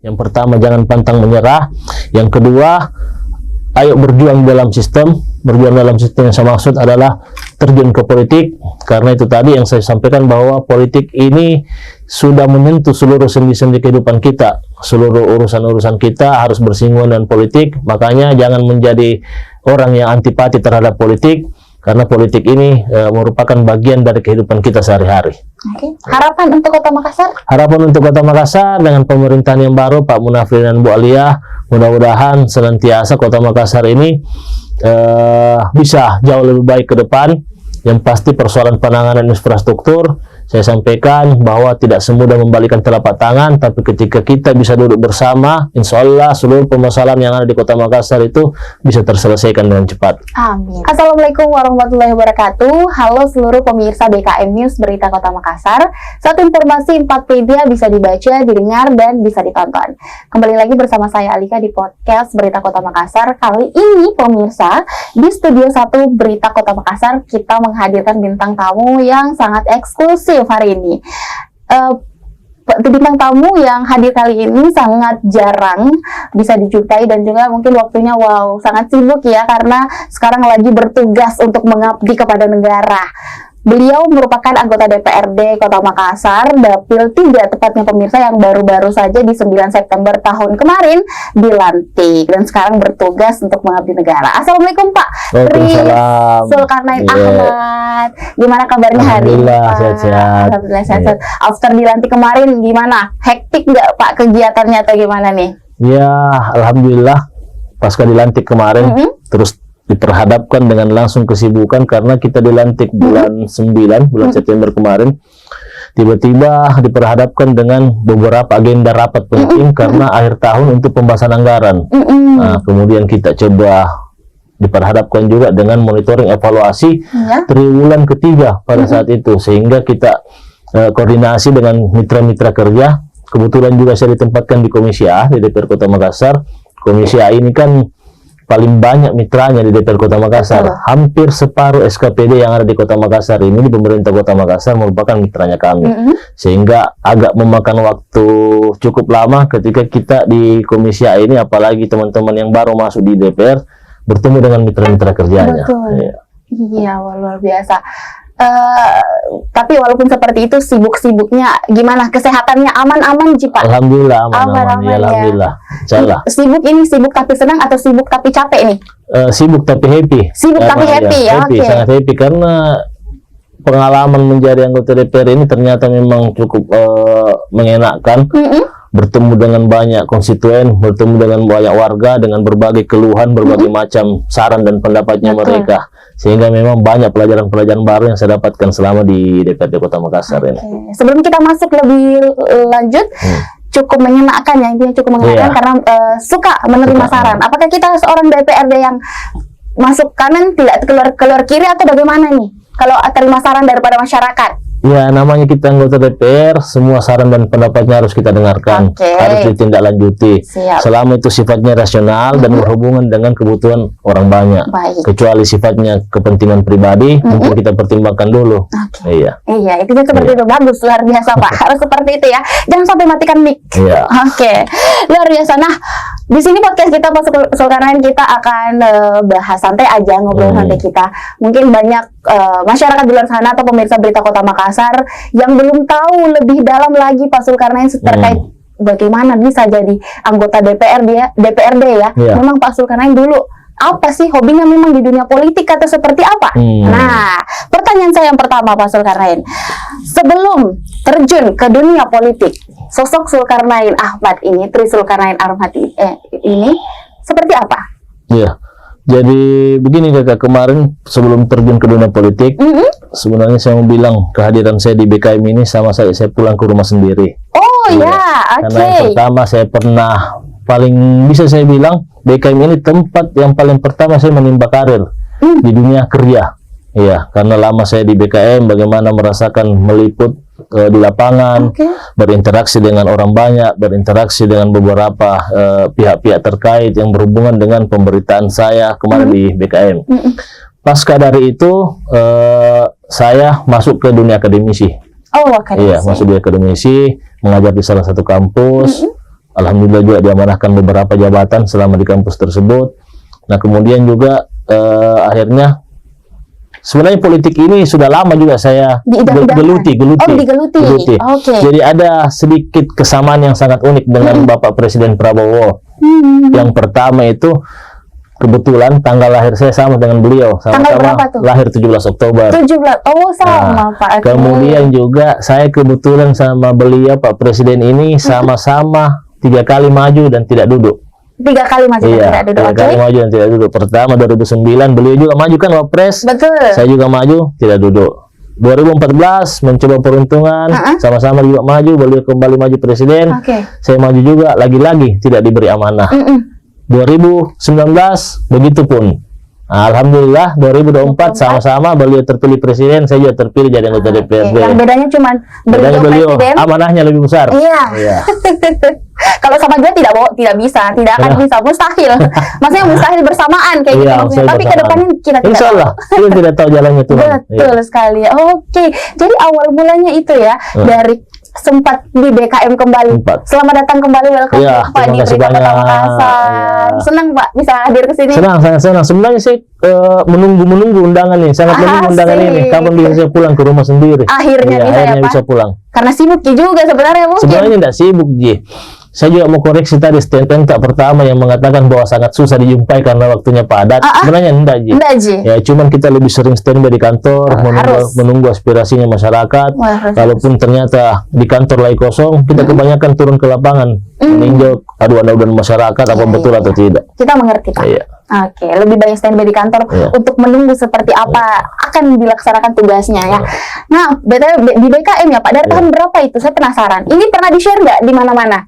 Yang pertama, jangan pantang menyerah. Yang kedua, ayo berjuang dalam sistem. Berjuang dalam sistem yang saya maksud adalah terjun ke politik. Karena itu tadi yang saya sampaikan, bahwa politik ini sudah menyentuh seluruh sendi-sendi kehidupan kita. Seluruh urusan-urusan kita harus bersinggungan dengan politik. Makanya jangan menjadi orang yang antipati terhadap politik, karena politik ini merupakan bagian dari kehidupan kita sehari-hari. Oke. Harapan untuk Kota Makassar? Harapan untuk Kota Makassar dengan pemerintahan yang baru, Pak Munafri dan Bu Alia, mudah-mudahan senantiasa Kota Makassar ini bisa jauh lebih baik ke depan. Yang pasti persoalan penanganan infrastruktur, saya sampaikan bahwa tidak semudah membalikan telapak tangan, tapi ketika kita bisa duduk bersama, insya Allah seluruh permasalahan yang ada di Kota Makassar itu bisa terselesaikan dengan cepat. Amin. Assalamualaikum warahmatullahi wabarakatuh. Halo seluruh pemirsa BKM News Berita Kota Makassar. Satu informasi 4 media bisa dibaca, didengar, dan bisa ditonton. Kembali lagi bersama saya Alika di podcast Berita Kota Makassar. Kali ini pemirsa, di Studio 1 Berita Kota Makassar kita menghadirkan bintang tamu yang sangat eksklusif hari ini. Bintang tamu yang hadir kali ini sangat jarang bisa dijumpai, dan juga mungkin waktunya sangat sibuk ya, karena sekarang lagi bertugas untuk mengabdi kepada negara. Beliau merupakan anggota DPRD Kota Makassar, Dapil 3 tepatnya pemirsa, yang baru-baru saja di 9 September tahun kemarin dilantik dan sekarang bertugas untuk mengabdi negara. Assalamualaikum Pak Tri Zulkarnain Ahmad. Gimana kabarnya hari ini Pak? Sehat-sehat. Alhamdulillah sehat-sehat. After dilantik kemarin gimana? Hektik nggak Pak kegiatannya atau gimana nih? Ya, alhamdulillah pasca dilantik kemarin terus diperhadapkan dengan langsung kesibukan, karena kita dilantik bulan 9, bulan September kemarin. Tiba-tiba diperhadapkan dengan beberapa agenda rapat penting karena akhir tahun untuk pembahasan anggaran. Nah, kemudian kita coba diperhadapkan juga dengan monitoring evaluasi triwulan ketiga pada saat itu, sehingga kita koordinasi dengan mitra-mitra kerja. Kebetulan juga saya ditempatkan di Komisi A di DPR Kota Makassar. Komisi A ini kan paling banyak mitranya di DPR Kota Makassar. Hampir separuh SKPD yang ada di Kota Makassar ini, di pemerintah Kota Makassar, merupakan mitranya kami. Sehingga agak memakan waktu cukup lama ketika kita di Komisi A ini, apalagi teman-teman yang baru masuk di DPR, bertemu dengan mitra-mitra kerjanya. Iya, luar biasa. Tapi walaupun seperti itu, sibuk-sibuknya gimana? Kesehatannya aman-aman Ji Pak? Alhamdulillah aman-aman ya. Alhamdulillah. Sibuk ini sibuk tapi senang atau sibuk tapi capek nih? Sibuk tapi happy. Sibuk tapi happy ya. Happy, sangat happy, karena pengalaman menjadi anggota DPR ini ternyata memang cukup mengenakan. Bertemu dengan banyak konstituen, bertemu dengan banyak warga, dengan berbagai keluhan, berbagai macam saran dan pendapatnya mereka. Sehingga memang banyak pelajaran-pelajaran baru yang saya dapatkan selama di DPRD Kota Makassar ini. Sebelum kita masuk lebih lanjut, cukup menyenangkan ya, intinya cukup menyenangkan karena suka menerima saran. Apakah kita seorang DPRD yang masuk kanan tidak keluar kiri atau bagaimana nih kalau terima saran daripada masyarakat? Ya, namanya kita anggota DPR, semua saran dan pendapatnya harus kita dengarkan, harus ditindaklanjuti. Selama itu sifatnya rasional dan berhubungan dengan kebutuhan orang banyak. Kecuali sifatnya kepentingan pribadi, mungkin kita pertimbangkan dulu. Iya, itu seperti itu. Bagus, luar biasa Pak. Harus seperti itu ya. Jangan sampai matikan mic. Luar biasa. Nah, di sini podcast kita Pak Zulkarnain, kita akan bahas santai aja, ngobrol santai kita. Mungkin banyak masyarakat di luar sana atau pemirsa Berita Kota Makassar yang belum tahu lebih dalam lagi Pak Zulkarnain terkait bagaimana bisa jadi anggota DPRD ya. Memang Pak Zulkarnain dulu apa sih hobinya memang di dunia politik atau seperti apa? Nah, pertanyaan saya yang pertama Pak Zulkarnain, sebelum terjun ke dunia politik, sosok Zulkarnain Ahmad ini, Tri Zulkarnain Ahmad ini seperti apa? Iya. Jadi begini kakak, kemarin sebelum terjun ke dunia politik, sebenarnya saya mau bilang kehadiran saya di BKM ini sama saya pulang ke rumah sendiri. Karena yang pertama saya pernah, paling bisa saya bilang BKM ini tempat yang paling pertama saya menimba karir di dunia kerja. Iya, karena lama saya di BKM, bagaimana merasakan meliput di lapangan, berinteraksi dengan orang banyak, berinteraksi dengan beberapa pihak-pihak terkait yang berhubungan dengan pemberitaan saya kemarin di BKM. Pasca dari itu, saya masuk ke dunia akademisi. Iya, masuk di akademisi, mengajar di salah satu kampus. Alhamdulillah juga diamanahkan beberapa jabatan selama di kampus tersebut. Nah kemudian juga akhirnya sebenarnya politik ini sudah lama juga saya geluti. Oh, digeluti. Oke. Jadi ada sedikit kesamaan yang sangat unik dengan Bapak Presiden Prabowo. Yang pertama itu kebetulan tanggal lahir saya sama dengan beliau. Tanggal berapa tuh? Lahir 17 Oktober. 17. Oh, sama Pak. Kemudian juga saya kebetulan sama beliau Pak Presiden ini sama-sama 3 kali maju dan tidak duduk. 3 kali maju dan tidak duduk. 3 kali maju dan tidak duduk. Pertama 2009 beliau juga maju kan Wapres. Betul. Saya juga maju tidak duduk. 2014 mencoba peruntungan, sama-sama juga maju, beliau kembali maju presiden. Saya maju juga, lagi-lagi tidak diberi amanah. 2019 begitupun. Nah, alhamdulillah 2024 sama-sama beliau terpilih presiden, saya juga terpilih jadi anggota DPRD. Yang bedanya cuma beliau presiden, amanahnya lebih besar. Iya. Kalau sama dia tidak bisa, tidak akan bisa, mustahil. Maksudnya mustahil bersamaan kayak gitu maksudnya. Tapi ke depannya kita tidak Insya Allah, kita tidak tahu jalannya Tuhan. Betul sekali. Oke, jadi awal mulanya itu ya dari sempat di BKM kembali. Selamat datang kembali, welcome Pak di Berita Kota Makassar. Senang Pak bisa hadir ke sini. Sangat senang. Sebenarnya saya menunggu undangan ini, sangat menunggu undangan ini. Kapan bisa saya pulang ke rumah sendiri? Akhirnya bisa pulang. Karena sibuk juga sebenarnya mungkin. Sebenarnya tidak sibuk Ji. Saya juga mau koreksi tadi statement tak pertama yang mengatakan bahwa sangat susah dijumpai karena waktunya padat. Sebenarnya enggak Ji. Ya cuman kita lebih sering standby di kantor, menunggu aspirasinya masyarakat. Kalaupun ternyata di kantor lagi kosong, kita kebanyakan turun ke lapangan meninjau aduan-aduan masyarakat apa betul atau tidak. Kita mengerti Pak. Oke, lebih banyak standby di kantor untuk menunggu seperti apa akan dilaksanakan tugasnya ya. Nah, di BKM ya Pak, dari tahun berapa itu? Saya penasaran. Ini pernah di-share nggak di mana-mana?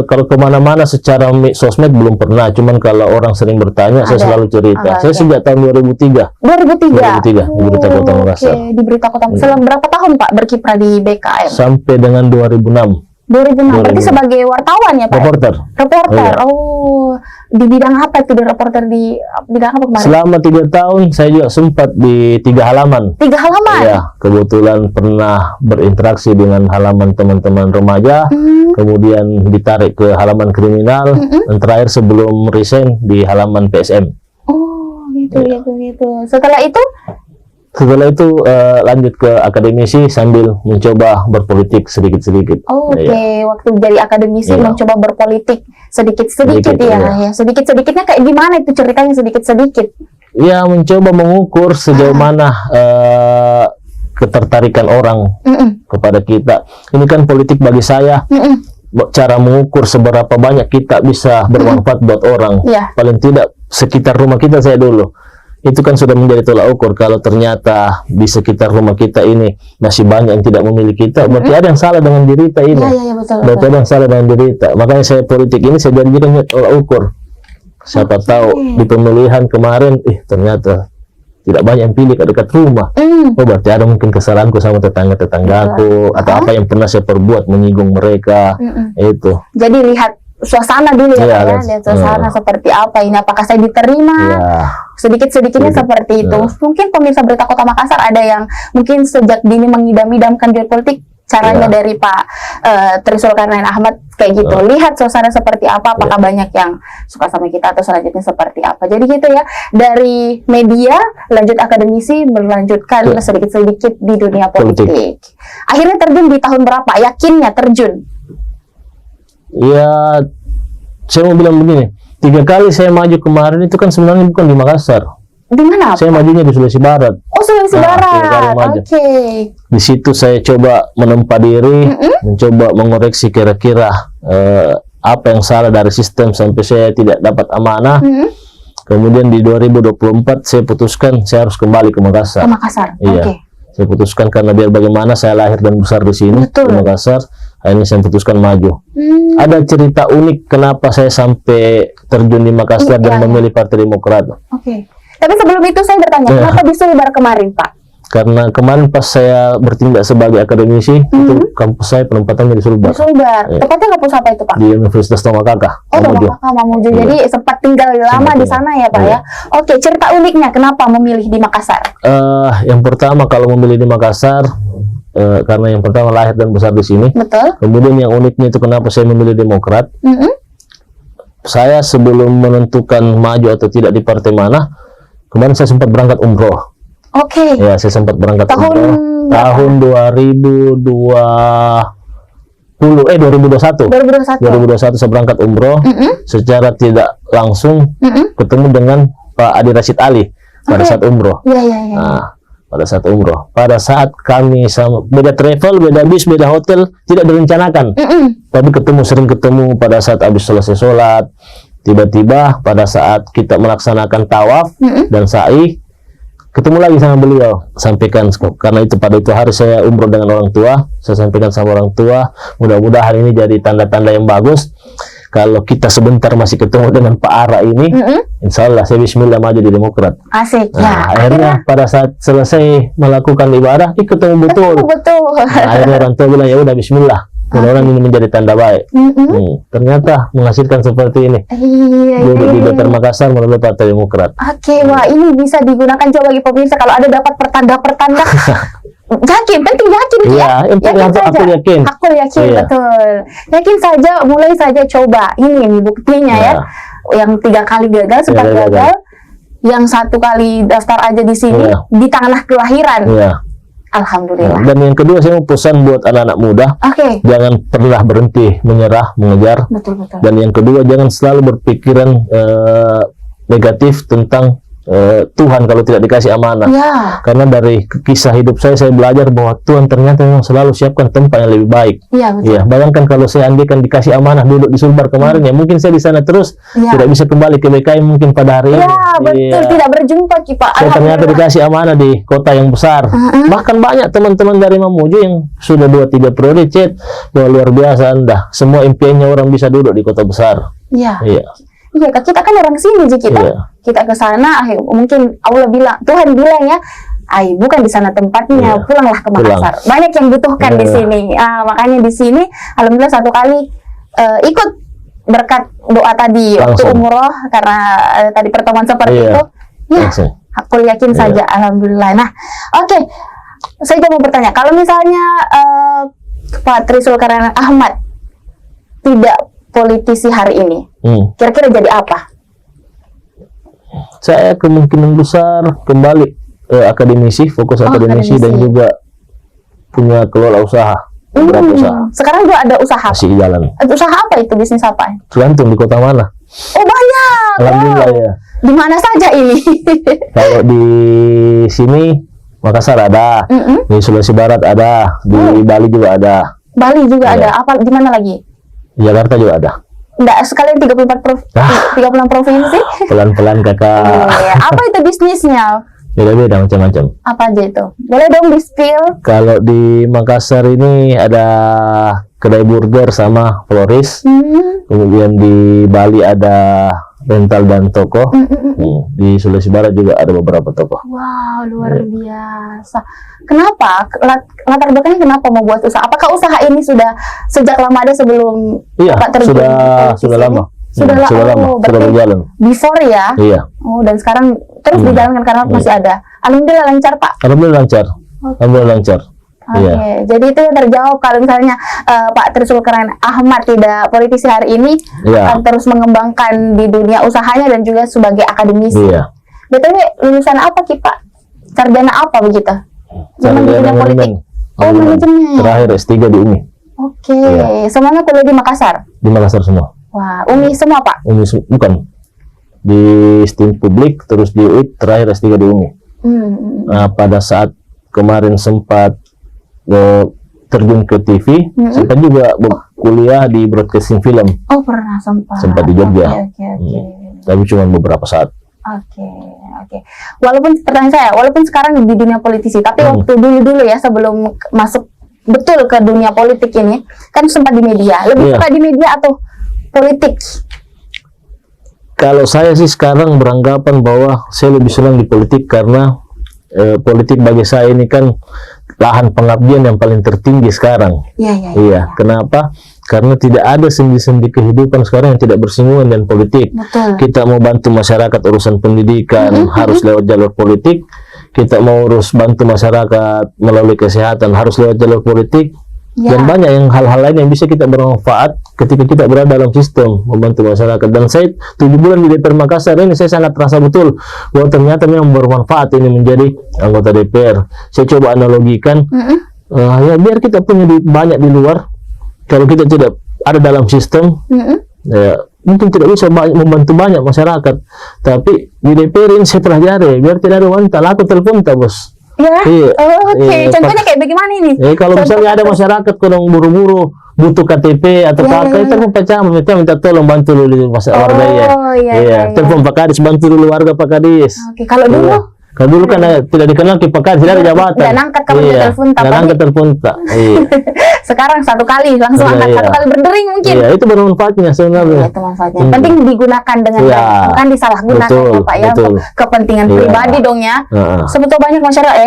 Kalau kemana-mana secara sosmed belum pernah, cuman kalau orang sering bertanya saya selalu cerita. Saya sejak tahun 2003 di Berita Kota Makassar. Di Berita Kota Makassar. Selama berapa tahun Pak berkiprah di BKM? Sampai dengan 2006. 2006. Berarti sebagai wartawan ya Pak? Reporter. Oh, di bidang apa itu? Di reporter di bidang apa kemarin? Selama 3 tahun saya juga sempat di 3 halaman. 3 halaman? Iya, kebetulan pernah berinteraksi dengan halaman teman-teman remaja, kemudian ditarik ke halaman kriminal, dan terakhir sebelum resign di halaman PSM. Oh, gitu. Setelah itu lanjut ke akademisi sambil mencoba berpolitik sedikit-sedikit. Oke. Waktu jadi akademisi mencoba berpolitik sedikit-sedikit ya. Sedikit-sedikitnya kayak gimana itu ceritanya sedikit-sedikit? Ya, mencoba mengukur sejauh mana ketertarikan orang kepada kita. Ini kan politik bagi saya. Cara mengukur seberapa banyak kita bisa bermanfaat buat orang. Paling tidak sekitar rumah kita saya dulu. Itu kan sudah menjadi tolak ukur. Kalau ternyata di sekitar rumah kita ini masih banyak yang tidak memiliki kita, berarti ada yang salah dengan diri kita ini. Berarti ada yang salah dengan diri kita. Makanya saya politik ini saya jadikan tolak ukur. Siapa tahu di pemilihan kemarin, ternyata tidak banyak yang pilih dekat rumah. Oh, berarti ada mungkin kesalahanku sama tetangga-tetanggaku atau apa yang pernah saya perbuat menyinggung mereka. Itu. Jadi lihat suasana dulu ya, lihat suasana seperti apa ini, apakah saya diterima, sedikit-sedikitnya seperti itu. Mungkin pemirsa Berita Kota Makassar ada yang mungkin sejak dini mengidam-idamkan dunia politik, caranya dari Pak Tri Zulkarnain Ahmad kayak gitu. Lihat suasana seperti apa, apakah banyak yang suka sama kita atau selanjutnya seperti apa. Jadi gitu ya, dari media lanjut akademisi, melanjutkan sedikit-sedikit di dunia politik. Akhirnya terjun di tahun berapa? Yakinnya terjun? Ya, saya mau bilang begini, 3 kali saya maju kemarin itu kan sebenarnya bukan di Makassar. Di mana? Saya majunya di Sulawesi Barat. Oh, Sulawesi Barat. Oke. Di situ saya coba menempa diri, mencoba mengoreksi kira-kira apa yang salah dari sistem sampai saya tidak dapat amanah. Kemudian di 2024 saya putuskan saya harus kembali ke Makassar. Ke Makassar. Iya. Saya putuskan karena biar bagaimana saya lahir dan besar di sini di Makassar. Akhirnya saya putuskan maju. Ada cerita unik kenapa saya sampai terjun di Makassar dan memilih Partai Demokrat. Tapi sebelum itu saya bertanya, kenapa di Sulbar kemarin, Pak? Karena kemarin pas saya bertindak sebagai akademisi, itu kampus saya penempatannya di Sulbar. Di Sulbar. Tepatnya kampus apa itu, Pak? Di Universitas Tomakaka. Oh, Tomakaka, Mamuju. Jadi sempat tinggal lama di sana ya, Pak ya? Oke, cerita uniknya kenapa memilih di Makassar? Yang pertama kalau memilih di Makassar, karena yang pertama lahir dan besar di sini. Betul. Kemudian yang uniknya itu kenapa saya memilih Demokrat. Saya sebelum menentukan maju atau tidak di partai mana, kemarin saya sempat berangkat umroh. Oke. Ya, saya sempat berangkat Tahun umroh tahun 2021. 2021 saya berangkat umroh. Secara tidak langsung ketemu dengan Pak Adi Rashid Ali pada saat umroh. Nah, pada saat umroh, pada saat kami sama beda travel, beda bis, beda hotel, tidak direncanakan, tapi sering ketemu pada saat habis selesai sholat. Tiba-tiba pada saat kita melaksanakan tawaf dan sa'i, ketemu lagi sama beliau, sampaikan karena itu pada itu hari saya umroh dengan orang tua, saya sampaikan sama orang tua, mudah-mudahan ini jadi tanda-tanda yang bagus. Kalau kita sebentar masih ketemu dengan Pak Ara ini, insya Allah saya bismillah maju di Demokrat. Asik. Nah, akhirnya pada saat selesai melakukan ibadah, ketemu betul. Nah, akhirnya orang tua bilang ya udah bismillah. Mudah-mudahan ini menjadi tanda baik. Ternyata menghasilkan seperti ini. Duduk di DPR Makassar melalui Partai Demokrat. Wah ini bisa digunakan coba bagi pemirsa kalau ada dapat pertanda-pertanda. Yakin, penting yakin ya. Yakin saja. Aku yakin, betul. Yakin saja, mulai saja coba. Ini buktinya ya. Yang 3 kali gagal, sempat gagal. Yang 1 kali daftar aja di sini, di tanah kelahiran. Alhamdulillah. Dan yang kedua saya mau pesan buat anak-anak muda, jangan pernah berhenti menyerah, mengejar. Betul. Dan yang kedua jangan selalu berpikiran negatif tentang Tuhan kalau tidak dikasih amanah. Karena dari kisah hidup saya belajar bahwa Tuhan ternyata memang selalu siapkan tempat yang lebih baik. Bayangkan kalau saya andaikan dikasih amanah duduk di Sulbar kemarin, ya mungkin saya di sana terus tidak bisa kembali ke BKI mungkin pada hari ini. Betul, tidak berjumpa Pak. Saya ternyata dikasih amanah di kota yang besar. Bahkan banyak teman-teman dari Mamuju yang sudah 2-3 periode chat, luar biasa Anda. Semua impiannya orang bisa duduk di kota besar. Iya, kita kan orang sini kita ke sana, mungkin Tuhan bilang ya, bukan di sana tempatnya, pulanglah ke Makassar. Banyak yang butuhkan di sini. Makanya di sini, alhamdulillah 1 kali ikut berkat doa tadi waktu umroh karena tadi pertemuan seperti itu. Aku yakin saja, alhamdulillah. Nah, saya juga mau bertanya, kalau misalnya Pak Tri Zulkarnain Ahmad tidak politisi hari ini, kira-kira jadi apa? Saya kemungkinan besar kembali akademisi, fokus akademisi dan juga punya kelola usaha, beberapa usaha. Sekarang juga ada usaha? Masih jalan. Usaha apa itu, bisnis apa? Tergantung di kota mana. Oh banyak. Alhamdulillah ya. Di mana saja ini? Kalau di sini Makassar ada, di Sulawesi Barat ada, di Bali juga ada. Bali juga ada. Apa? Di mana lagi? Jakarta juga ada. Enggak sekalian 36 provinsi? Pelan-pelan kakak. Apa itu bisnisnya? Beda-beda macam-macam. Apa aja itu? Boleh dong di-spill? Kalau di Makassar ini ada kedai burger sama florist. Kemudian di Bali ada rental dan toko. Di Sulawesi Barat juga ada beberapa toko. Wow, luar biasa. Kenapa? Latar belakangnya kenapa mau buat usaha? Apakah usaha ini sudah sejak lama ada sebelum Pak terjun? Sudah lama. Sudah berjalan. Before ya? Iya. Oh, dan sekarang terus dijalankan karena masih ada. Alhamdulillah lancar, Pak. Alhamdulillah lancar. Alhamdulillah lancar. Jadi itu yang terjawab kalau misalnya Pak Tri Zulkarnain Ahmad tidak politisi hari ini, akan terus mengembangkan di dunia usahanya dan juga sebagai akademisi. BTW lulusan apa Pak? Sarjana apa begitu? Sarjana politik. Manajemen. Terakhir S3 di UMI. Semuanya kuliah di Makassar? Di Makassar semua. Wah, UMI semua Pak? UMI bukan. Di STIM Publik, terus di UIT, terakhir S3 di UMI. Nah, pada saat kemarin sempat terjun ke TV, sempat juga kuliah di broadcasting film. Oh, pernah sempat. Sempat di Jogja. Tapi cuma beberapa saat. Walaupun pertanyaan saya, walaupun sekarang di dunia politisi, tapi waktu dulu ya sebelum masuk betul ke dunia politik ini, kan sempat di media. Lebih suka di media atau politik? Kalau saya sih sekarang beranggapan bahwa saya lebih senang di politik karena politik bagi saya ini kan lahan pengabdian yang paling tertinggi sekarang. Iya. Kenapa? Karena tidak ada sendi-sendi kehidupan sekarang yang tidak bersinggungan dengan politik. Kita mau bantu masyarakat urusan pendidikan harus lewat jalur politik. kita mau urus bantu masyarakat melalui kesehatan harus lewat jalur politik. Ya. Dan banyak yang hal-hal lain yang bisa kita bermanfaat ketika kita berada dalam sistem membantu masyarakat. Dan saya 7 bulan di DPR Makassar ini saya sangat terasa betul bahwa ternyata memang bermanfaat ini menjadi anggota DPR. Saya coba analogikan, ya biar kita punya banyak di luar, kalau kita tidak ada dalam sistem, ya mungkin tidak bisa membantu banyak masyarakat. Tapi di DPR ini saya pelajari, biar tidak ada wanita, aku telepon tak bos. Ya, Iya. Oke. Contohnya kayak bagaimana ini? Kalau misalnya ada masyarakat kurang buru-buru butuh KTP atau apa, telepon Pak Camat, minta tolong bantu dulu warga ya. Iya. Telepon Pak Kadis, bantu dulu warga Pak Kadis. Oke, kalau dulu Kalau dulu kan tidak dikenal Pak Kadis, tidak ada jabatan. Nggak nangkat kalau dia telepon tak. Nggak nangkat telepon tak. Iya. Sekarang satu kali langsung angkat, satu kali berdering mungkin. Iya, itu bermanfaatnya sebenarnya. Itu manfaatnya. Penting digunakan dengan baik, bukan disalahgunakan ya Pak ya untuk kepentingan pribadi dong ya. Sebetulnya banyak masyarakat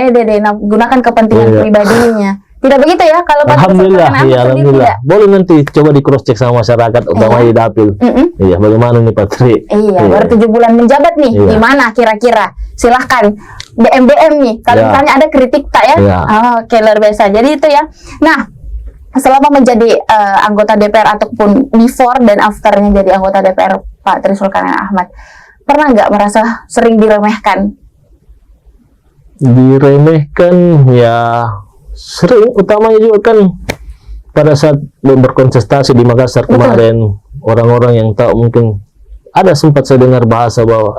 gunakan kepentingan pribadinya. Tidak begitu ya kalau Pak Alhamdulillah, iya alhamdulillah. Boleh nanti coba di cross check sama masyarakat utama di dapil. Iya, bagaimana nih Pak Tri? Iya, baru 7 bulan menjabat nih. Gimana kira-kira? Silahkan BM nih. Kalau misalnya ada kritik tak ya? Oke, luar biasa. Jadi itu ya. Nah, selama menjadi anggota DPR ataupun before dan afternya jadi anggota DPR Pak Tri Sulkarnain Ahmad, pernah nggak merasa sering diremehkan? Diremehkan ya sering, utamanya juga kan pada saat berkontestasi di Makassar kemarin, orang-orang yang tahu mungkin ada sempat saya dengar bahasa bahwa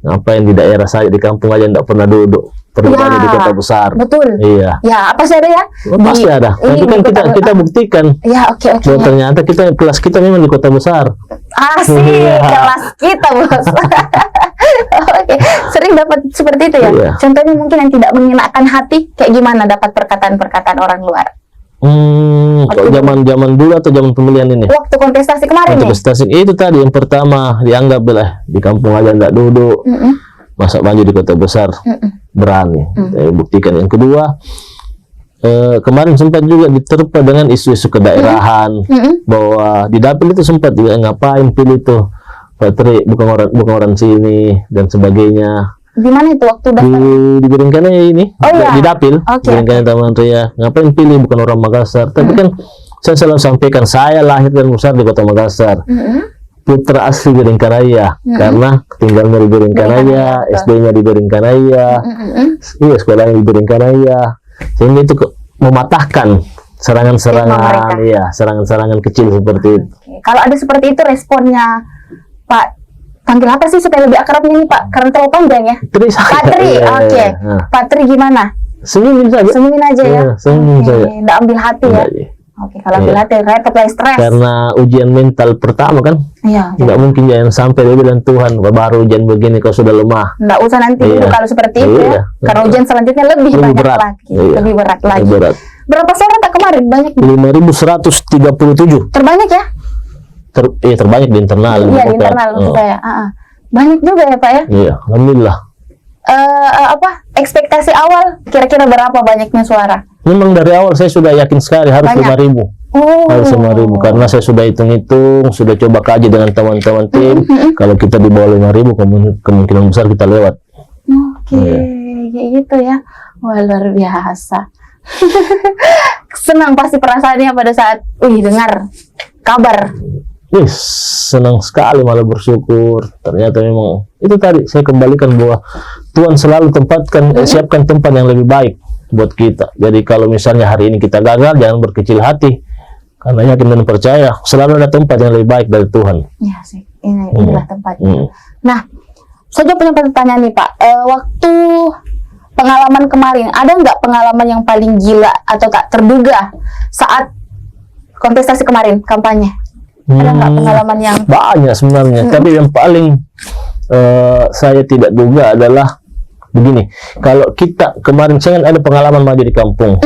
ngapain di daerah saya, di kampung aja tidak pernah duduk, perbedaannya di kota besar. Betul. Iya. Ya, apa sih ada ya? Pasti ada. Tapi kan kita buktikan. Ya, oke. Bahwa ternyata kelas kita memang di kota besar. Asik, kelas kita bos. Oke, sering dapat seperti itu ya. Iya. Contohnya mungkin yang tidak mengenakan hati, kayak gimana dapat perkataan-perkataan orang luar? Zaman dulu atau zaman pemilihan ini? Waktu kontestasi kemarin kontestasi itu tadi yang pertama dianggap lah di kampung aja tidak duduk, masa maju di kota besar berani. Saya buktikan. Yang kedua, kemarin sempat juga diterpa dengan isu-isu kedaerahan bahwa di dapil itu sempat juga ngapain pilih tuh Pak Tri, bukan orang sini dan sebagainya. Di mana itu waktu daftar? Di Biringkanaya ini, di dapil, Biringkanaya Taman Ria. Ngapain pilih bukan orang Makassar? Tapi kan saya selalu sampaikan, saya lahir dan besar di kota Makassar, putra asli Biringkanaya, karena tinggalnya di Biringkanaya, SD-nya di Biringkanaya, iya sekolahnya di Biringkanaya, sehingga itu mematahkan serangan-serangan, serangan-serangan kecil seperti itu. Kalau ada seperti itu responnya Pak, panggil apa sih supaya lebih akrabnya nih Pak? Karena terlalu panjang ya. Pak Tri, oke. Pak Tri gimana? Senyumin saja. Senyumin aja ya. Senyumin saja. Nggak ambil hati ya. Oke, kalau ambil hati, reply stres. Karena ujian mental pertama kan. Iya. Nggak mungkin jangan sampai dia bilang Tuhan, baru ujian begini kau sudah lemah. Nggak usah nanti dulu kalau seperti itu ya. Karena ujian selanjutnya lebih banyak berat lagi, lebih berat lagi. Berapa suara tak kemarin? Banyak. 5.137. Terbanyak ya? Terbanyak di internal. Iya, di internal maksud saya. Banyak juga ya Pak ya? Iya, alhamdulillah. Ekspektasi awal kira-kira berapa banyaknya suara? Memang dari awal saya sudah yakin sekali harus 5.000. Harus 5.000 karena saya sudah hitung-hitung, sudah coba kaji dengan teman-teman tim. Kalau kita di bawah 5.000 kemungkinan besar kita lewat. Kayak gitu ya. Wah, luar biasa. Senang pasti perasaannya pada saat dengar kabar. Senang sekali, malah bersyukur. Ternyata memang itu tadi saya kembalikan bahwa Tuhan selalu siapkan tempat yang lebih baik buat kita. Jadi kalau misalnya hari ini kita gagal, jangan berkecil hati, karena yakin dan percaya selalu ada tempat yang lebih baik dari Tuhan. Ya sih, inilah tempatnya. Nah, saya punya pertanyaan nih Pak. Waktu pengalaman kemarin, ada nggak pengalaman yang paling gila atau tak terduga saat kontestasi kemarin, kampanye? Ada nggak pengalaman yang banyak sebenarnya, tapi yang paling saya tidak duga adalah begini. Kalau kita kemarin saya ada pengalaman maju di kampung.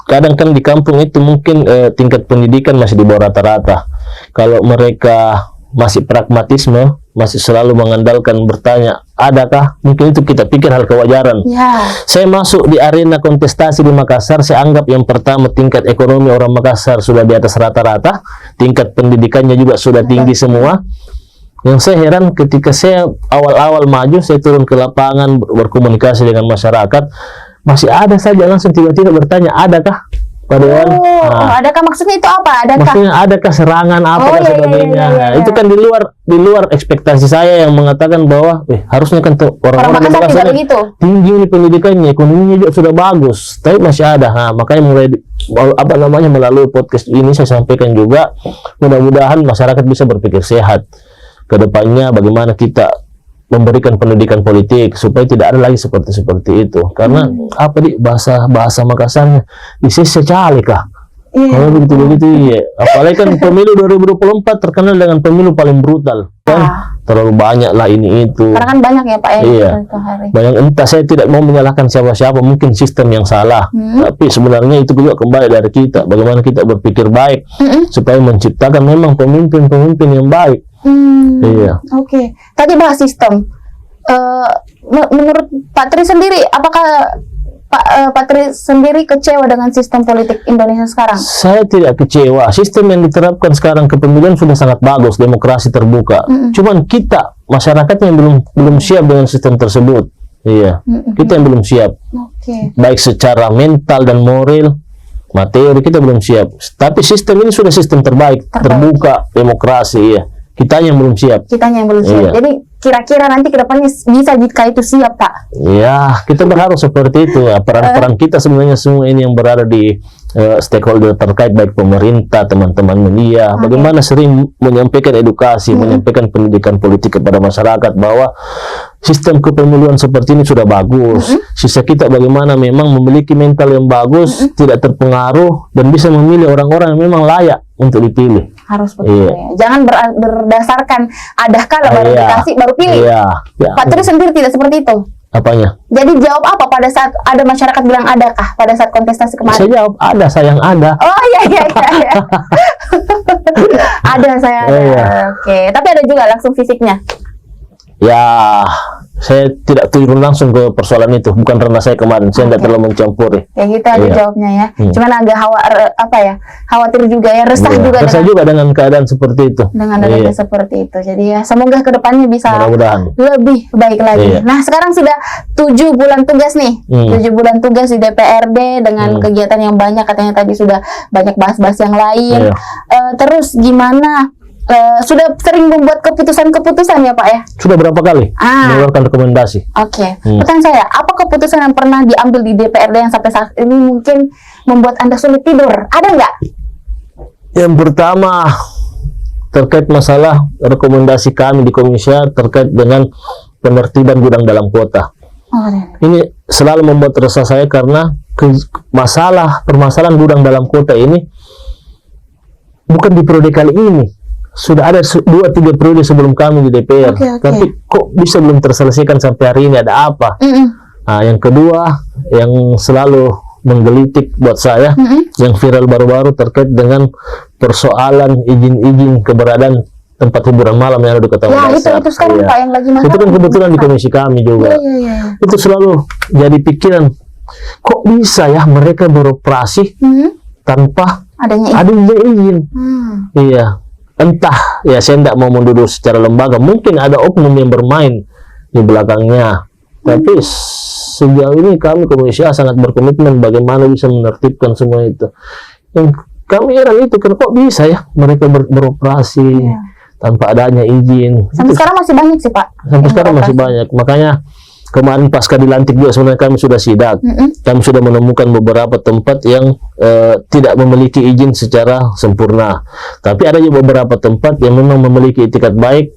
Kadang kan di kampung itu mungkin tingkat pendidikan masih di bawah rata-rata. Kalau mereka masih pragmatisme, masih selalu mengandalkan bertanya, adakah? Mungkin itu kita pikir hal kewajaran. Saya masuk di arena kontestasi di Makassar, saya anggap yang pertama tingkat ekonomi orang Makassar sudah di atas rata-rata, tingkat pendidikannya juga sudah tinggi semua. Yang saya heran ketika saya awal-awal maju, saya turun ke lapangan berkomunikasi dengan masyarakat, masih ada saja langsung tiba-tiba bertanya, adakah padahal adakah maksudnya itu apa? Adakah? Maksudnya adakah serangan apa dan sebagainya. Nah, itu kan di luar ekspektasi saya yang mengatakan bahwa harusnya kan orang-orang Makassar tidak begitu. tinggi ini pendidikannya, ekonominya juga sudah bagus, tapi masih ada. Nah, makanya mulai melalui podcast ini saya sampaikan juga, mudah-mudahan masyarakat bisa berpikir sehat ke depannya, bagaimana kita memberikan pendidikan politik supaya tidak ada lagi seperti itu. Karena bahasa Makassarnya secali kah? Kalau begitu apalagi kan pemilu 2024 terkenal dengan pemilu paling brutal kan, terlalu banyak lah ini itu. Karena kan banyak ya Pak ya. Iya. Banyak, entah, saya tidak mau menyalahkan siapa-siapa, mungkin sistem yang salah. Tapi sebenarnya itu juga kembali dari kita, bagaimana kita berpikir baik supaya menciptakan memang pemimpin-pemimpin yang baik. Iya. Oke. Tadi bahas sistem. Menurut Pak Tri sendiri, apakah Pak Tri sendiri kecewa dengan sistem politik Indonesia sekarang? Saya tidak kecewa. Sistem yang diterapkan sekarang kepemilian sudah sangat bagus, demokrasi terbuka. Cuman kita masyarakatnya yang belum siap dengan sistem tersebut. Iya. Kita yang belum siap. Baik secara mental dan moral, materi kita belum siap. Tapi sistem ini sudah sistem terbaik. Terbuka, demokrasi. Iya. Kita yang belum siap. Kitanya yang belum siap. Iya. Jadi kira-kira nanti ke depannya bisa jika itu siap, Pak? Ya, kita berharap seperti itu. Peran-peran kita sebenarnya semua ini yang berada di stakeholder terkait, baik pemerintah, teman-teman media, bagaimana sering menyampaikan edukasi, menyampaikan pendidikan politik kepada masyarakat bahwa sistem kepemiluan seperti ini sudah bagus. Sisa kita bagaimana memang memiliki mental yang bagus, tidak terpengaruh, dan bisa memilih orang-orang yang memang layak untuk dipilih. Harus begitu ya. Jangan berdasarkan adakah baru dikasih baru pilih. Pak Tri sendiri tidak seperti itu. Apanya? Jadi jawab apa pada saat ada masyarakat bilang adakah pada saat kontestasi kemarin? Saya jawab ada, sayang ada. Oh iya. Ada saya ada. Oke. Tapi ada juga langsung fisiknya. Ya, saya tidak turun langsung ke persoalan itu, bukan karena saya kemarin, saya tidak terlalu mencampuri. Ya gitu aja jawabnya ya. Cuman agak khawatir juga ya, resah juga. Resah juga dengan keadaan seperti itu. Dengan keadaan seperti itu. Jadi ya semoga kedepannya bisa lebih baik lagi. Nah sekarang sudah 7 bulan tugas nih, 7 bulan tugas di DPRD dengan kegiatan yang banyak, katanya tadi sudah banyak bahas-bahas yang lain. Terus gimana? Sudah sering membuat keputusan-keputusan ya Pak ya? Sudah berapa kali mengeluarkan rekomendasi. Pertanyaan saya, apa keputusan yang pernah diambil di DPRD yang sampai saat ini mungkin membuat Anda sulit tidur? Ada nggak? Yang pertama, terkait masalah rekomendasi kami di Komisi A terkait dengan penertiban gudang dalam kota. Ini selalu membuat resah saya karena permasalahan gudang dalam kota ini bukan di periode kali ini. Sudah ada 2-3 periode sebelum kami di DPR, tapi kok bisa belum terselesaikan sampai hari ini, ada apa? Nah, yang kedua, yang selalu menggelitik buat saya, yang viral baru-baru terkait dengan persoalan izin-izin keberadaan tempat hiburan malam yang ada di Kota Makassar. Itu sekarang Pak yang lagi masalah. Itu kan kebetulan di komisi kami juga. Itu selalu jadi pikiran, kok bisa ya mereka beroperasi tanpa adanya izin? Iya. Entah, ya saya tidak mau menuduh secara lembaga, mungkin ada oknum yang bermain di belakangnya, tapi sejauh ini kami Komisi A sangat berkomitmen bagaimana bisa menertibkan semua itu. Yang kami heran itu, kok bisa ya mereka beroperasi tanpa adanya izin. Sampai sekarang masih banyak sih Pak. Sampai sekarang masih banyak, makanya kemarin pasca dilantik juga sebenarnya kami sudah sidak. Kami sudah menemukan beberapa tempat yang tidak memiliki izin secara sempurna. Tapi ada juga beberapa tempat yang memang memiliki itikat baik,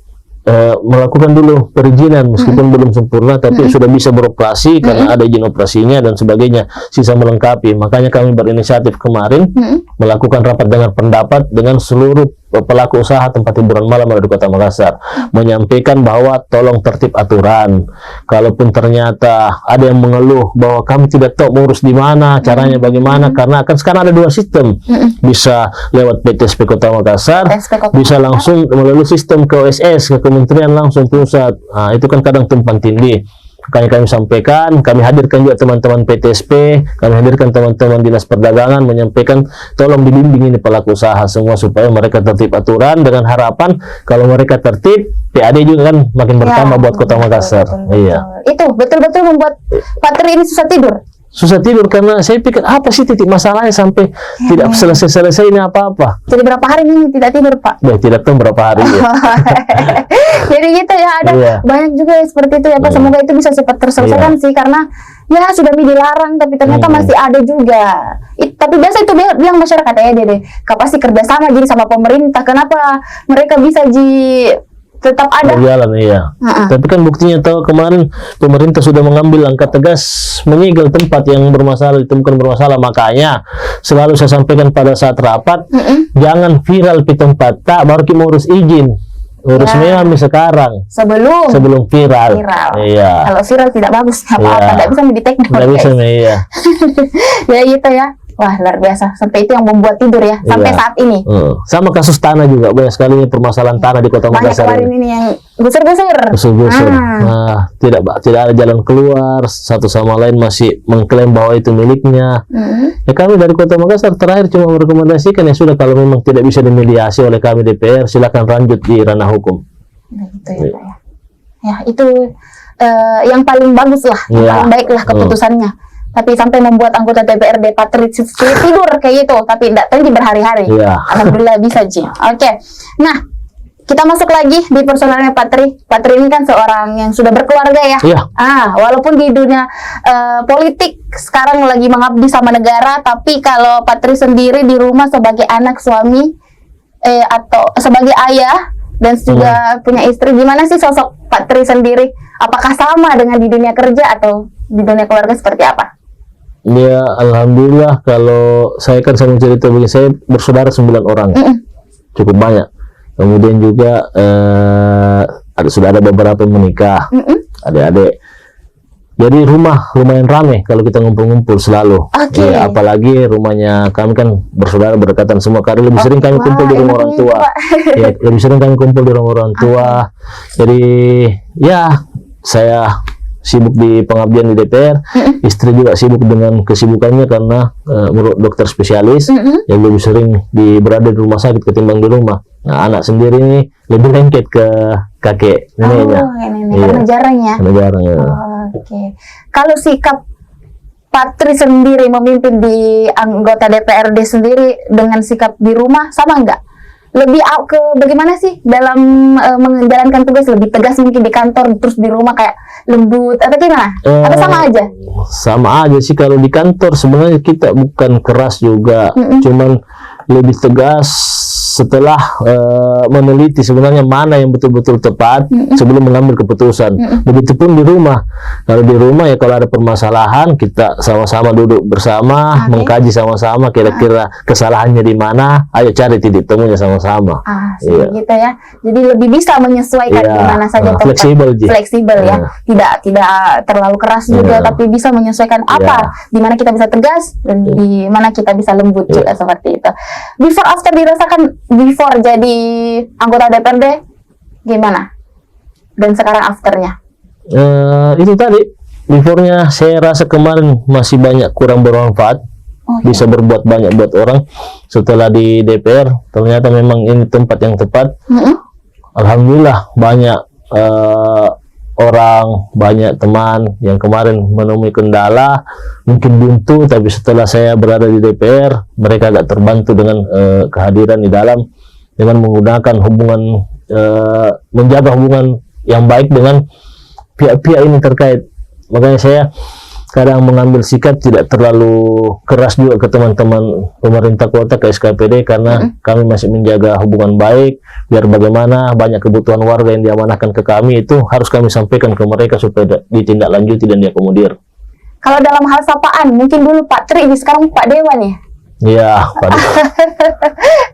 melakukan dulu perizinan meskipun belum sempurna, tapi sudah bisa beroperasi karena ada izin operasinya dan sebagainya, sisa melengkapi. Makanya kami berinisiatif kemarin melakukan rapat dengar pendapat dengan seluruh pelaku usaha tempat hiburan malam ada di Kota Makassar, menyampaikan bahwa tolong tertib aturan. Kalaupun ternyata ada yang mengeluh bahwa kami tidak tahu mengurus di mana, caranya bagaimana, karena akan sekarang ada 2 sistem, bisa lewat PTSP Kota Makassar, bisa langsung melalui sistem KOSS, ke Kementerian langsung pusat. Nah, itu kan kadang tumpang tindih. Makanya kami sampaikan, kami hadirkan juga teman-teman PTSP, kami hadirkan teman-teman Dinas Perdagangan, menyampaikan tolong dibimbing ini pelaku usaha semua supaya mereka tertib aturan, dengan harapan kalau mereka tertib, PAD juga kan makin bertambah buat Kota Makassar. Iya. Itu betul-betul membuat Pak Tri ini susah tidur. Susah tidur karena saya pikir apa sih titik masalahnya sampai tidak selesai-selesai ini apa-apa. Jadi berapa hari ini tidak tidur, Pak? Tidak tahu berapa hari ya. Jadi gitu ya, ada banyak juga yang seperti itu ya Pak. Semoga itu bisa cepat terselesaikan sih, karena ya sudah dilarang tapi ternyata masih ada juga. Tapi biasa itu bilang masyarakat ya deh, pasti kerjasama jadi sama pemerintah. Kenapa mereka bisa tetap ada berjalan, iya. Tapi kan buktinya tahu kemarin pemerintah sudah mengambil langkah tegas menyegel tempat yang bermasalah, ditemukan bermasalah. Makanya selalu saya sampaikan pada saat rapat, jangan viral di tempat tak baru kita urus izin, urus memang sekarang sebelum viral. Iya. Kalau viral tidak bagus, apa-apa tidak bisa mendetek. Tidak bisa, iya. Ya gitu ya. Wah, luar biasa. Sampai itu yang membuat tidur ya, sampai saat ini. Sama kasus tanah juga, banyak sekali permasalahan tanah di Kota Makassar. Banyak kemarin ini yang gusur-gusur. Nah, tidak ada jalan keluar, satu sama lain masih mengklaim bahwa itu miliknya. Ya kami dari Kota Makassar terakhir cuma merekomendasikan ya sudah, kalau memang tidak bisa dimediasi oleh kami DPR, silakan lanjut di ranah hukum. Begitu ya, Pak ya. Ya, itu yang paling bagus lah, yang paling baik lah keputusannya. Tapi sampai membuat anggota DPRD Pak Tri tidur kayak gitu, tapi tidak tinggi berhari-hari. Alhamdulillah bisa Ji. Oke. Nah, kita masuk lagi di persoalannya Pak Tri. Pak Tri ini kan seorang yang sudah berkeluarga ya. Walaupun di dunia politik sekarang lagi mengabdi sama negara, tapi kalau Pak Tri sendiri di rumah sebagai anak, suami, atau sebagai ayah dan juga punya istri, gimana sih sosok Pak Tri sendiri? Apakah sama dengan di dunia kerja atau di dunia keluarga seperti apa? Ya, alhamdulillah. Kalau saya kan saya cerita begini, saya bersaudara 9 orang, cukup banyak. Kemudian juga sudah ada beberapa yang menikah, adik-adik. Jadi rumah lumayan ramai kalau kita ngumpul-ngumpul selalu. Ya, apalagi rumahnya kami kan bersaudara berdekatan semua. Karena lebih sering kami kumpul di rumah orang tua. Ya, lebih sering kami kumpul di rumah orang tua. Jadi ya saya sibuk di pengabdian di DPR, istri juga sibuk dengan kesibukannya karena menurut dokter spesialis, yang lebih sering berada di rumah sakit ketimbang di rumah. Nah, anak sendiri ini lebih lengket ke kakek neneknya. Karena jarang ya. Kalau sikap Pak Tri sendiri memimpin di anggota DPRD sendiri dengan sikap di rumah sama enggak? Lebih ke bagaimana sih dalam menjalankan tugas? Lebih tegas mungkin di kantor, terus di rumah kayak lembut atau gimana? Atau sama aja? Sama aja sih. Kalau di kantor sebenarnya kita bukan keras juga, cuman lebih tegas setelah meneliti sebenarnya mana yang betul-betul tepat sebelum mengambil keputusan. Begitupun di rumah. Kalau di rumah ya kalau ada permasalahan kita sama-sama duduk bersama, mengkaji sama-sama kira-kira kesalahannya di mana, ayo cari titik temunya sama-sama. Gitu ya. Jadi lebih bisa menyesuaikan di mana saja tempat. Fleksibel ya. Tidak terlalu keras juga, tapi bisa menyesuaikan di mana kita bisa tegas dan di mana kita bisa lembut juga seperti itu. Before after dirasakan before jadi anggota DPRD gimana? Dan sekarang afternya? Itu tadi before-nya saya rasa kemarin masih banyak kurang bermanfaat, bisa berbuat banyak buat orang. Setelah di DPR ternyata memang ini tempat yang tepat. Alhamdulillah banyak orang, banyak teman yang kemarin menemui kendala, mungkin buntu, tapi setelah saya berada di DPR, mereka agak terbantu dengan kehadiran di dalam, dengan menggunakan hubungan, menjaga hubungan yang baik dengan pihak-pihak ini terkait. Makanya saya kadang mengambil sikap tidak terlalu keras juga ke teman-teman pemerintah kota, ke SKPD, karena kami masih menjaga hubungan baik, biar bagaimana banyak kebutuhan warga yang diamanahkan ke kami itu harus kami sampaikan ke mereka supaya ditindaklanjuti dan diakomodir. Kalau dalam hal sapaan, mungkin dulu Pak Tri, sekarang Pak Dewan ya? Iya, Pak Dewan.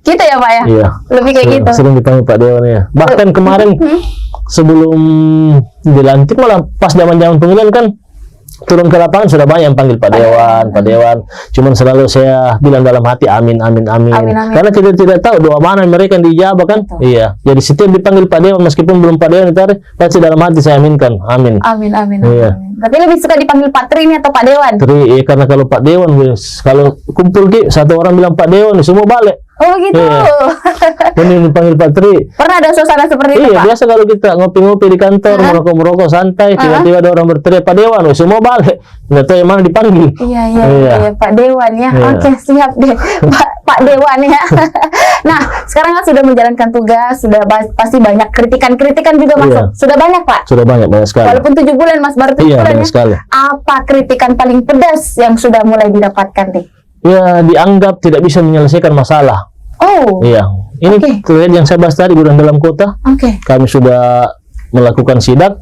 Gitu ya Pak ya? Iya. Lebih kayak gitu. Sering dipanggil Pak Dewan ya. Bahkan kemarin sebelum dilantik, malah pas zaman-zaman pemilihan kan turun ke lapangan sudah banyak yang panggil Pak Dewan. Cuman selalu saya bilang dalam hati amin. Karena kita tidak tahu doa mana mereka yang diijabah kan. Betul. Iya. Jadi setiap dipanggil Pak Dewan meskipun belum Pak Dewan ditarik, pasti dalam hati saya aminkan. Amin. Iya. Tapi lebih suka dipanggil Pak Tri ini atau Pak Dewan? Iya, karena kalau Pak Dewan, kalau kumpul satu orang bilang Pak Dewan, semua balik. Oh gitu. Iya. Ini dipanggil Pak Tri. Pernah ada suasana seperti itu, Iya, Pak? biasa kalau kita ngopi-ngopi di kantor, merokok-merokok santai, tiba-tiba ada orang berteriak Pak Dewan, semua balik. Nggak tahu yang mana dipanggil. Iya, Pak Dewan ya. Iya. Oke, siap deh. Pak Dewan ya. Nah, sekarang kan sudah menjalankan tugas, sudah pasti banyak kritikan juga masuk. Iya. Sudah banyak, Pak? Sudah banyak sekali. Walaupun 7 bulan, Mas, baru 7 Iya, bulan banyak ya. sekali. Apa kritikan paling pedas yang sudah mulai didapatkan nih? Ya, dianggap tidak bisa menyelesaikan masalah. Oh, Iya. Ini terkait yang saya bahas tadi, gudang dalam kota. oke. Kami sudah melakukan sidak,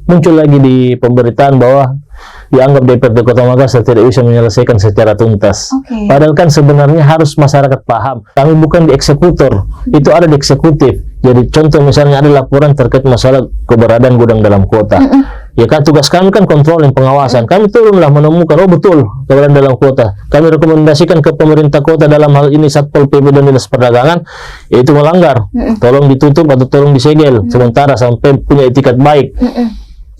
muncul lagi di pemberitaan bahwa dianggap DPRD Kota Makassar tidak bisa menyelesaikan secara tuntas. Oke. Padahal kan sebenarnya harus masyarakat paham. Kami bukan di eksekutor, itu ada di eksekutif. Jadi contoh misalnya ada laporan terkait masalah keberadaan gudang dalam kota. Ya kan tugas kami kan kontrolin pengawasan. Kami turunlah menemukan, oh betul keberadaan dalam kota. Kami rekomendasikan ke pemerintah kota dalam hal ini Satpol PP dan Dinas Perdagangan, yaitu melanggar. Tolong ditutup atau tolong disegel sementara sampai punya etikat baik.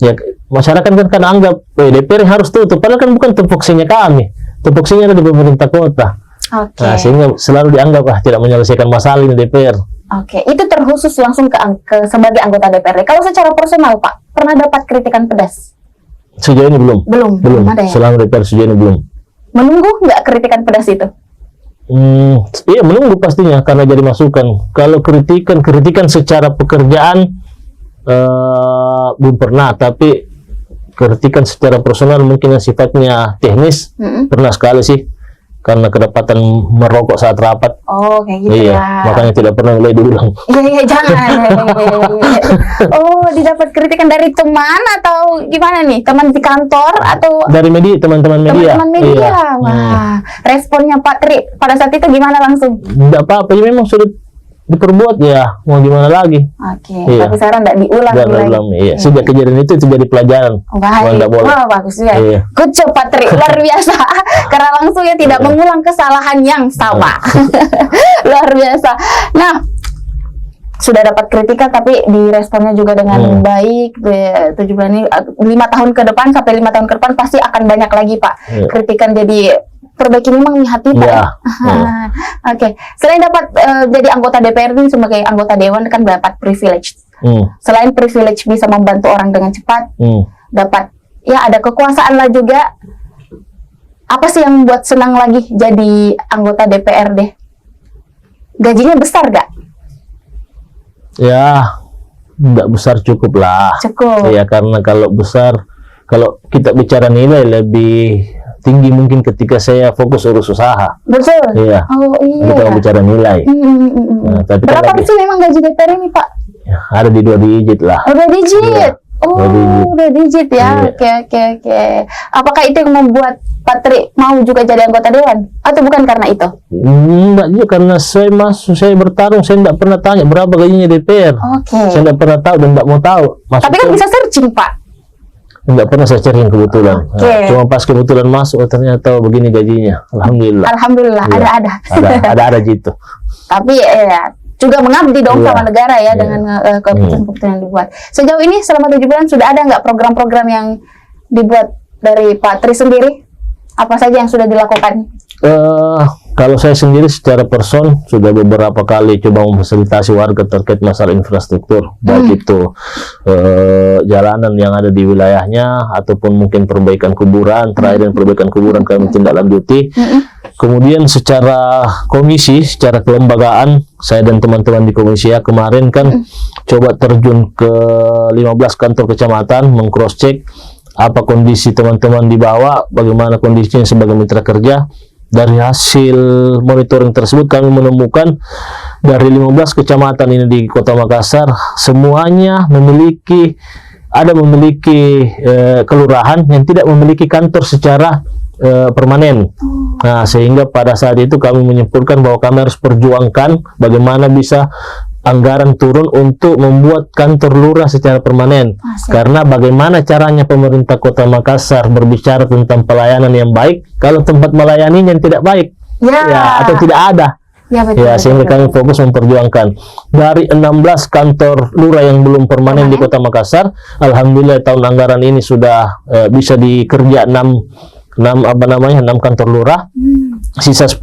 Ya masyarakat kan anggap DPR harus tutup, padahal kan bukan tupoksinya kami, tupoksinya ada di pemerintah kota. Oke. Nah, sehingga selalu dianggap tidak menyelesaikan masalah ini DPR. Oke, itu terkhusus langsung ke sebagai anggota DPRD. Kalau secara personal, Pak, pernah dapat kritikan pedas? Sejauh ini belum. Belum ada ya? Selama DPR sejauh ini belum. Menunggu nggak kritikan pedas itu? Iya menunggu pastinya karena jadi masukan. Kalau kritikan secara pekerjaan belum pernah, tapi kritikan secara personal mungkin yang sifatnya teknis pernah sekali sih. Karena kedapatan merokok saat rapat. Oh, kayak gitu ya. Makanya tidak pernah mulai diulang. Iya, jangan. Oh, didapat kritikan dari teman atau gimana nih? Teman di kantor atau dari media, teman-teman media. teman-teman media? Iya. Wah, responnya Pak Tri pada saat itu gimana langsung? Tidak apa-apa, ya memang sudah diperbuat ya, mau gimana lagi. Oke, Iya. tapi sekarang tidak diulang Nggak lagi. diulang, iya. Sejak kejadian itu jadi pelajaran. Baik, Nggak boleh. wah bagus ya. Iya. Good job Pak Tri, luar biasa. Karena langsung ya tidak mengulang kesalahan yang sama. Luar biasa. Nah, sudah dapat kritikan tapi diresponnya juga dengan baik. 7 bulan ini 5 tahun ke depan sampai 5 tahun ke depan pasti akan banyak lagi Pak kritikan. Jadi perbaiki memang di hati Pak. Oke. Selain dapat jadi anggota DPR ini sebagai anggota dewan kan dapat privilege. Selain privilege bisa membantu orang dengan cepat, dapat ya ada kekuasaan lah juga. Apa sih yang buat senang lagi jadi anggota DPRD? Gajinya besar gak? Ya, nggak besar cukup lah. Cukup. Ya karena kalau besar, kalau kita bicara nilai lebih tinggi mungkin ketika saya fokus urus usaha. Betul. Iya. Oh iya. Kita bicara nilai. Nah, tapi Berapa kan sih memang gaji DPR ini Pak? ya, ada di 2 digit lah. Oh, 2 digit. Iya. Oh, 2 digit. 2 digit ya. Iya. Oke. Apakah itu yang membuat Pak Tri mau juga jadi anggota dewan? Atau bukan karena itu? Enggak juga, karena saya bertarung, saya tidak pernah tanya berapa gajinya DPR. Oke. Saya tidak pernah tahu dan tidak mau tahu. Tapi kan bisa searching Pak. Enggak pernah saya cari kebetulan. Oke. Nah, cuma pas kebetulan masuk, oh, ternyata begini gajinya. Alhamdulillah. Alhamdulillah, Iya. ada gitu. Tapi ya juga mengabdi dong Iya. sama negara ya Iya. dengan keputusan-keputusan yang dibuat. Sejauh ini selama 7 bulan sudah ada nggak program-program yang dibuat dari Pak Tri sendiri? Apa saja yang sudah dilakukan? Kalau saya sendiri secara person sudah beberapa kali coba memfasilitasi warga terkait masalah infrastruktur, baik itu jalanan yang ada di wilayahnya ataupun mungkin perbaikan kuburan. Terakhir yang perbaikan kuburan kami tindak lanjuti. Kemudian secara komisi, secara kelembagaan, saya dan teman-teman di komisi ya kemarin kan coba terjun ke 15 kantor kecamatan meng-cross check apa kondisi teman-teman di bawah, bagaimana kondisinya sebagai mitra kerja. Dari hasil monitoring tersebut kami menemukan dari 15 kecamatan ini di Kota Makassar semuanya memiliki kelurahan yang tidak memiliki kantor secara permanen. Nah, sehingga pada saat itu kami menyimpulkan bahwa kami harus perjuangkan bagaimana bisa anggaran turun untuk membuat kantor lurah secara permanen. Karena bagaimana caranya pemerintah Kota Makassar berbicara tentang pelayanan yang baik kalau tempat melayani yang tidak baik, atau tidak ada. Betul, Sehingga kami fokus memperjuangkan dari 16 kantor lurah yang belum permanen di Kota Makassar. Alhamdulillah tahun anggaran ini sudah bisa dikerja 6 kantor lurah, sisa 10.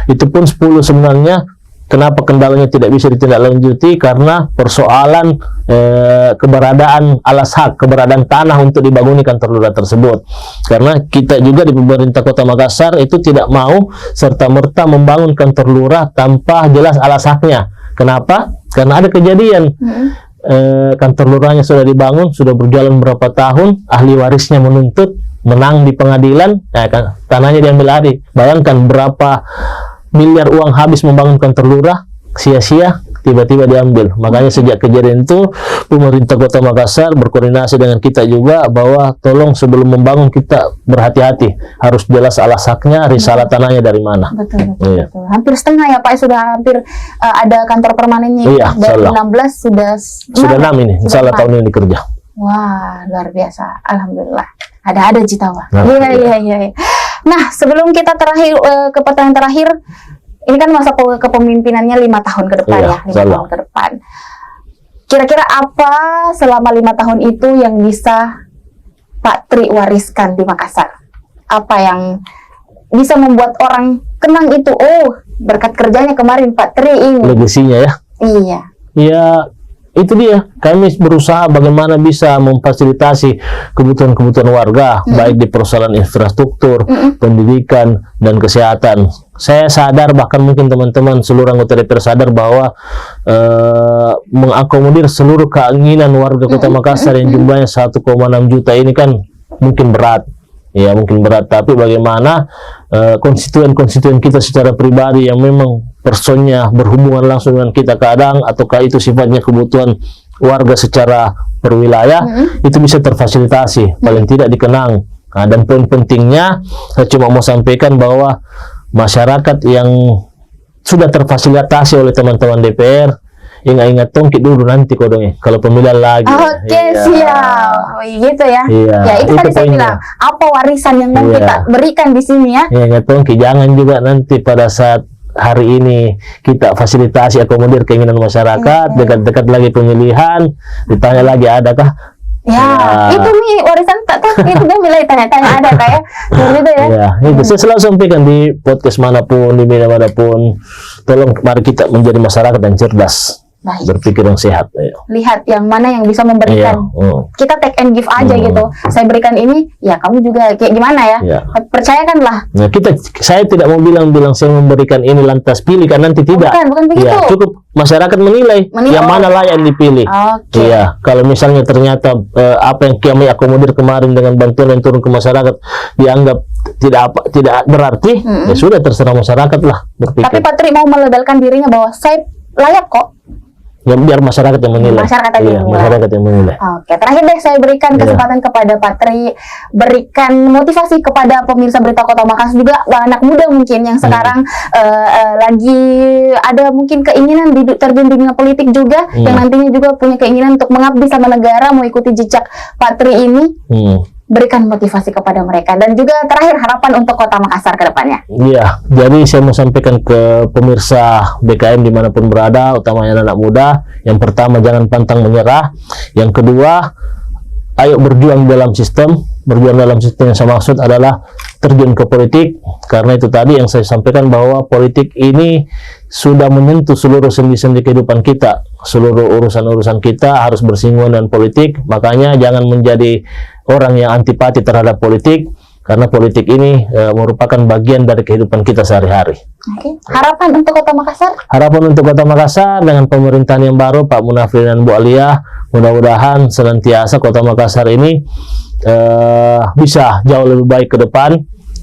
Itu pun 10 sebenarnya. Kenapa kendalanya tidak bisa ditindaklanjuti? Karena persoalan keberadaan alas hak, keberadaan tanah untuk dibangun kantor lurah tersebut. Karena kita juga di pemerintah Kota Makassar itu tidak mau serta-merta membangun kantor lurah tanpa jelas alas haknya. Kenapa? Karena ada kejadian kantor lurahnya sudah dibangun, sudah berjalan berapa tahun, ahli warisnya menuntut, menang di pengadilan, tanahnya diambil alih. Bayangkan berapa miliar uang habis membangun kantor lurah, sia-sia, tiba-tiba diambil. Makanya sejak kejadian itu pemerintah Kota Makassar berkoordinasi dengan kita juga bahwa tolong sebelum membangun kita berhati-hati, harus jelas alas haknya, risalah tanahnya dari mana. Betul. Hampir setengah ya Pak, sudah hampir ada kantor permanennya. Dari 16 sudah 6 ini, insya Allah tahun ini dikerja. Wah, luar biasa. Alhamdulillah. Ada Jitawa. Iya. Nah, sebelum kita ke pertanyaan terakhir, ini kan masa kepemimpinannya 5 tahun ke depan 5 tahun ke depan. Kira-kira apa selama 5 tahun itu yang bisa Pak Tri wariskan di Makassar? Apa yang bisa membuat orang kenang itu? Oh, berkat kerjanya kemarin Pak Tri ini. Legasinya ya? Iya. Ya, itu dia. Kami berusaha bagaimana bisa memfasilitasi kebutuhan-kebutuhan warga, baik di persoalan infrastruktur, pendidikan, dan kesehatan. Saya sadar, bahkan mungkin teman-teman seluruh anggota DPR sadar bahwa mengakomodir seluruh keinginan warga Kota Makassar yang jumlahnya 1,6 juta ini kan mungkin berat. Ya, mungkin berat, tapi bagaimana konstituen-konstituen kita secara pribadi yang memang personnya berhubungan langsung dengan kita kadang, ataukah itu sifatnya kebutuhan warga secara perwilayah, itu bisa terfasilitasi, paling tidak dikenang. Nah, dan poin pentingnya, saya cuma mau sampaikan bahwa masyarakat yang sudah terfasilitasi oleh teman-teman DPR, ingat-ingat tongkit dulu nanti kodongnya kalau pemilihan lagi. Siap. Gitu ya. Ya, itu tadi saya bilang, apa warisan yang mau kita berikan di sini ya? Ingat tongkit, jangan juga nanti pada saat hari ini kita fasilitasi akomodir keinginan masyarakat, dekat-dekat lagi pemilihan, ditanya lagi adakah? Itu nih warisan tak tahu, itu dia mulai tanya-tanya ada kayak gitu ya. Itu saya selalu sampaikan di podcast manapun, di media manapun, tolong mari kita menjadi masyarakat yang cerdas. Berpikir yang sehat. Lihat yang mana yang bisa memberikan. Kita take and give aja gitu. Saya berikan ini, ya kamu juga kayak gimana ya? Percayakanlah. Nah, saya tidak mau bilang saya memberikan ini lantas pilih, kan nanti tidak. Bukan begitu. Cukup masyarakat menilai yang mana layak dipilih. Kalau misalnya ternyata apa yang kami akomodir kemarin dengan bantuan yang turun ke masyarakat dianggap tidak berarti, ya sudah terserah masyarakat lah berpikir. Tapi Pak Tri mau melabelkan dirinya bahwa saya layak kok. Ya, biar masyarakat yang menilai. Masyarakat yang menilai. Oke, terakhir deh saya berikan kesempatan kepada Pak Tri, berikan motivasi kepada pemirsa Berita Kota Makassar, juga anak muda mungkin yang sekarang lagi ada mungkin keinginan terjun di dunia politik juga, yang nantinya juga punya keinginan untuk mengabdi sama negara, mau ikuti jejak Pak Tri ini. Berikan motivasi kepada mereka, dan juga terakhir harapan untuk Kota Makassar ke depannya. Iya, jadi saya mau sampaikan ke pemirsa BKM dimanapun berada, utamanya anak muda. Yang pertama, jangan pantang menyerah. Yang kedua, ayo berjuang dalam sistem. Berjuang dalam sistem yang saya maksud adalah terjun ke politik, karena itu tadi yang saya sampaikan bahwa politik ini sudah menyentuh seluruh sendi-sendi kehidupan kita. Seluruh urusan-urusan kita harus bersinggungan dengan politik. Makanya jangan menjadi orang yang antipati terhadap politik, karena politik ini merupakan bagian dari kehidupan kita sehari-hari. Harapan untuk Kota Makassar? Harapan untuk Kota Makassar dengan pemerintahan yang baru, Pak Munafri dan Bu Alia, mudah-mudahan senantiasa Kota Makassar ini bisa jauh lebih baik ke depan.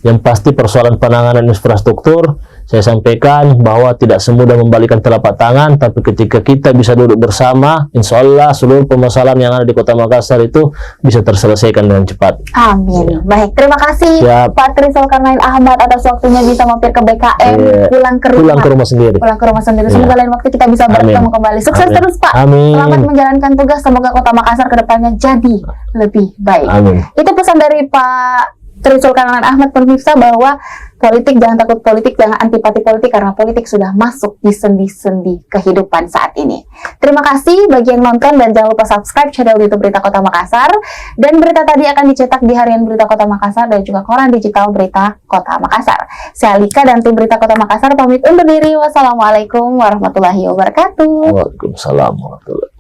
Yang pasti persoalan penanganan infrastruktur saya sampaikan bahwa tidak semudah membalikan telapak tangan, tapi ketika kita bisa duduk bersama, insya Allah seluruh permasalahan yang ada di Kota Makassar itu bisa terselesaikan dengan cepat. Amin. Baik, terima kasih Siap. Pak Tri Zulkarnain Ahmad atas waktunya bisa mampir ke BKM, pulang ke rumah sendiri. Pulang ke rumah sendiri. Semoga lain waktu kita bisa bertemu kembali. Sukses terus Pak. Amin. Selamat menjalankan tugas. Semoga Kota Makassar kedepannya jadi lebih baik. Amin. Itu pesan dari Pak Tri Zulkarnain Ahmad, pemirsa, bahwa politik, jangan takut politik, jangan antipati politik, karena politik sudah masuk di sendi-sendi kehidupan saat ini. Terima kasih bagi yang nonton, dan jangan lupa subscribe channel YouTube Berita Kota Makassar. Dan berita tadi akan dicetak di Harian Berita Kota Makassar dan juga koran digital Berita Kota Makassar. Saya Alika dan tim Berita Kota Makassar pamit undur diri. Wassalamualaikum warahmatullahi wabarakatuh. Waalaikumsalam warahmatullahi wabarakatuh.